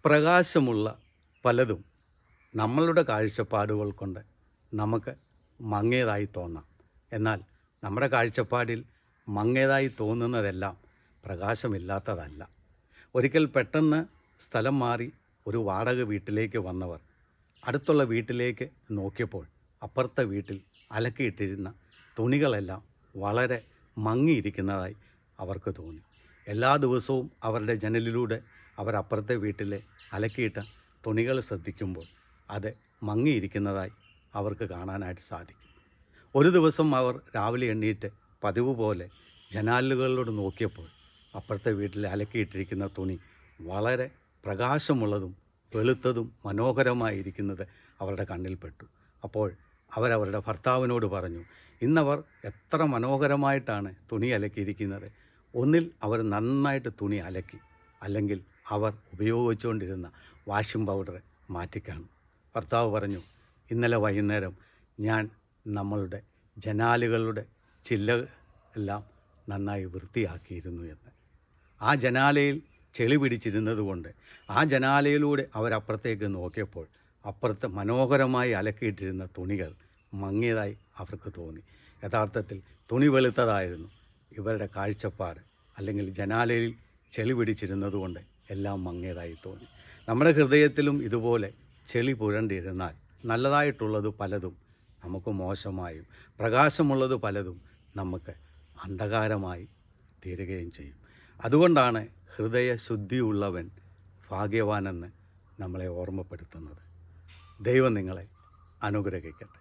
പ്രകാശമുള്ള പലതും നമ്മളുടെ കാഴ്ചപ്പാടുകൾ കൊണ്ട് നമുക്ക് മങ്ങിയതായി തോന്നാം. എന്നാൽ നമ്മുടെ കാഴ്ചപ്പാടിൽ മങ്ങിയതായി തോന്നുന്നതെല്ലാം പ്രകാശമില്ലാത്തതല്ല. ഒരിക്കൽ പെട്ടെന്ന് സ്ഥലം മാറി ഒരു വാടക വീട്ടിലേക്ക് വന്നവർ അടുത്തുള്ള വീട്ടിലേക്ക് നോക്കിയപ്പോൾ അപ്പുറത്തെ വീട്ടിൽ അലക്കിയിട്ടിരുന്ന തുണികളെല്ലാം വളരെ മങ്ങിയിരിക്കുന്നതായി അവർക്ക് തോന്നി. എല്ലാ ദിവസവും അവരുടെ ജനലിലൂടെ അവരപ്പുറത്തെ വീട്ടിലെ അലക്കിയിട്ട തുണികൾ ശ്രദ്ധിക്കുമ്പോൾ അത് മങ്ങിയിരിക്കുന്നതായി അവർക്ക് കാണാനായിട്ട് സാധിക്കും. ഒരു ദിവസം അവർ രാവിലെ എണ്ണീറ്റ് പതിവ് പോലെ ജനാലുകളിലൂടെ നോക്കിയപ്പോൾ അപ്പുറത്തെ വീട്ടിൽ അലക്കിയിട്ടിരിക്കുന്ന തുണി വളരെ പ്രകാശമുള്ളതും വെളുത്തതും മനോഹരമായിരിക്കുന്നത് അവരുടെ കണ്ണിൽപ്പെട്ടു. അപ്പോൾ അവരവരുടെ ഭർത്താവിനോട് പറഞ്ഞു, ഇന്നവർ എത്ര മനോഹരമായിട്ടാണ് തുണി അലക്കിയിരിക്കുന്നത്. ഒന്നിൽ അവർ നന്നായിട്ട് തുണി അലക്കി, അല്ലെങ്കിൽ അവർ ഉപയോഗിച്ചുകൊണ്ടിരുന്ന വാഷിംഗ് പൗഡർ മാറ്റിക്കാണും. ഭർത്താവ് പറഞ്ഞു, ഇന്നലെ വൈകുന്നേരം ഞാൻ നമ്മളുടെ ജനാലുകളുടെ ചില്ല എല്ലാം നന്നായി വൃത്തിയാക്കിയിരുന്നു എന്ന്. ആ ജനാലയിൽ ചെളി പിടിച്ചിരുന്നത് കൊണ്ട് ആ ജനാലയിലൂടെ അവരപ്പുറത്തേക്ക് നോക്കിയപ്പോൾ അപ്പുറത്ത് മനോഹരമായി അലക്കിയിട്ടിരുന്ന തുണികൾ മങ്ങിയതായി അവർക്ക് തോന്നി. യഥാർത്ഥത്തിൽ തുണി വെളുത്തതായിരുന്നു. ഇവരുടെ കാഴ്ചപ്പാട് അല്ലെങ്കിൽ ജനാലയിൽ ചെളി പിടിച്ചിരുന്നത് കൊണ്ട് എല്ലാം മങ്ങിയതായി തോന്നി. നമ്മുടെ ഹൃദയത്തിലും ഇതുപോലെ ചെളി പുരണ്ടിരുന്നാൽ നല്ലതായിട്ടുള്ളത് പലതും നമുക്ക് മോശമായും പ്രകാശമുള്ളത് പലതും നമുക്ക് അന്ധകാരമായി തീരുകയും ചെയ്യും. അതുകൊണ്ടാണ് ഹൃദയശുദ്ധിയുള്ളവൻ ഭാഗ്യവാനെന്ന് നമ്മളെ ഓർമ്മപ്പെടുത്തുന്നത്. ദൈവം നിങ്ങളെ അനുഗ്രഹിക്കട്ടെ.